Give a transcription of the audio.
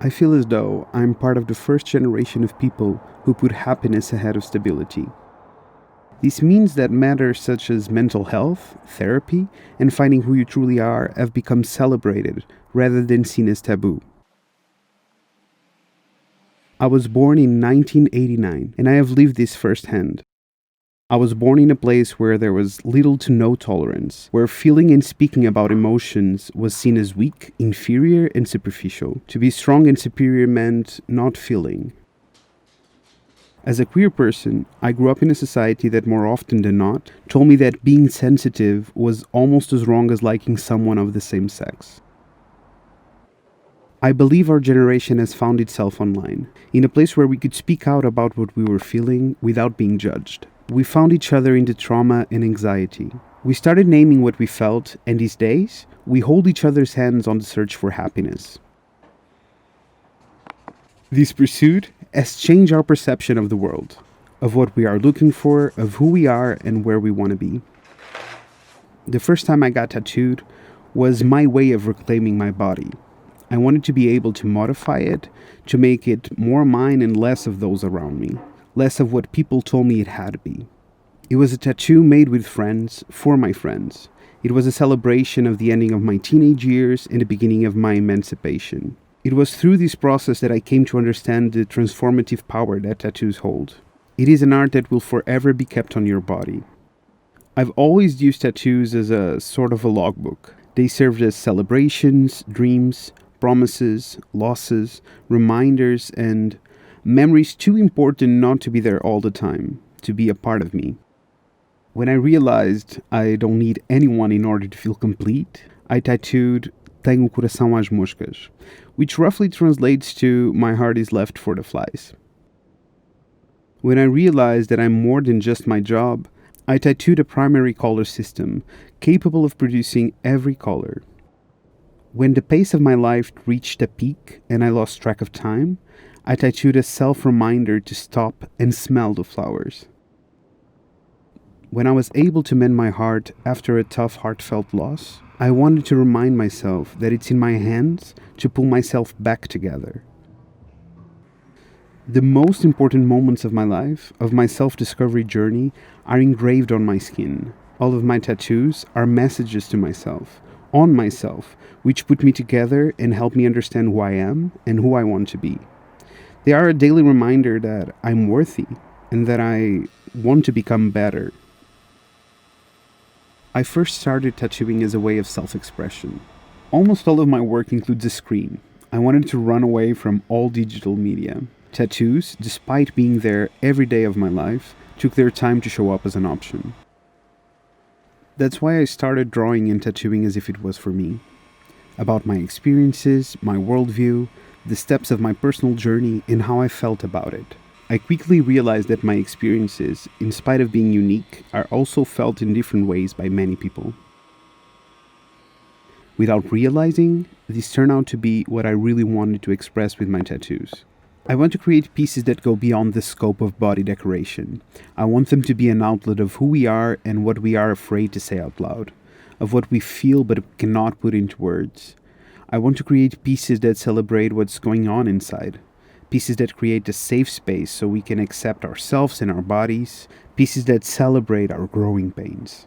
I feel as though I'm part of the first generation of people who put happiness ahead of stability. This means that matters such as mental health, therapy, and finding who you truly are have become celebrated rather than seen as taboo. I was born in 1989, and I have lived this firsthand. I was born in a place where there was little to no tolerance, where feeling and speaking about emotions was seen as weak, inferior, and superficial. To be strong and superior meant not feeling. As a queer person, I grew up in a society that more often than not told me that being sensitive was almost as wrong as liking someone of the same sex. I believe our generation has found itself online, in a place where we could speak out about what we were feeling without being judged. We found each other in the trauma and anxiety. We started naming what we felt, and these days, we hold each other's hands on the search for happiness. This pursuit has changed our perception of the world, of what we are looking for, of who we are, and where we want to be. The first time I got tattooed was my way of reclaiming my body. I wanted to be able to modify it, to make it more mine and less of those around me, less of what people told me it had to be. It was a tattoo made with friends, for my friends. It was a celebration of the ending of my teenage years and the beginning of my emancipation. It was through this process that I came to understand the transformative power that tattoos hold. It is an art that will forever be kept on your body. I've always used tattoos as a sort of a logbook. They served as celebrations, dreams, promises, losses, reminders, and memories too important not to be there all the time, to be a part of me. When I realized I don't need anyone in order to feel complete, I tattooed Tenho o coração às moscas, which roughly translates to My heart is left for the flies. When I realized that I'm more than just my job, I tattooed a primary color system capable of producing every color. When the pace of my life reached a peak and I lost track of time, I tattooed a self-reminder to stop and smell the flowers. When I was able to mend my heart after a tough heartfelt loss, I wanted to remind myself that it's in my hands to pull myself back together. The most important moments of my life, of my self-discovery journey, are engraved on my skin. All of my tattoos are messages to myself, on myself, which put me together and help me understand who I am and who I want to be. They are a daily reminder that I'm worthy and that I want to become better. I first started tattooing as a way of self-expression. Almost all of my work includes a screen. I wanted to run away from all digital media. Tattoos, despite being there every day of my life, took their time to show up as an option. That's why I started drawing and tattooing as if it was for me. About my experiences, my worldview, the steps of my personal journey, and how I felt about it. I quickly realized that my experiences, in spite of being unique, are also felt in different ways by many people. Without realizing, these turn out to be what I really wanted to express with my tattoos. I want to create pieces that go beyond the scope of body decoration. I want them to be an outlet of who we are and what we are afraid to say out loud, of what we feel but cannot put into words. I want to create pieces that celebrate what's going on inside. Pieces that create a safe space so we can accept ourselves and our bodies. Pieces that celebrate our growing pains.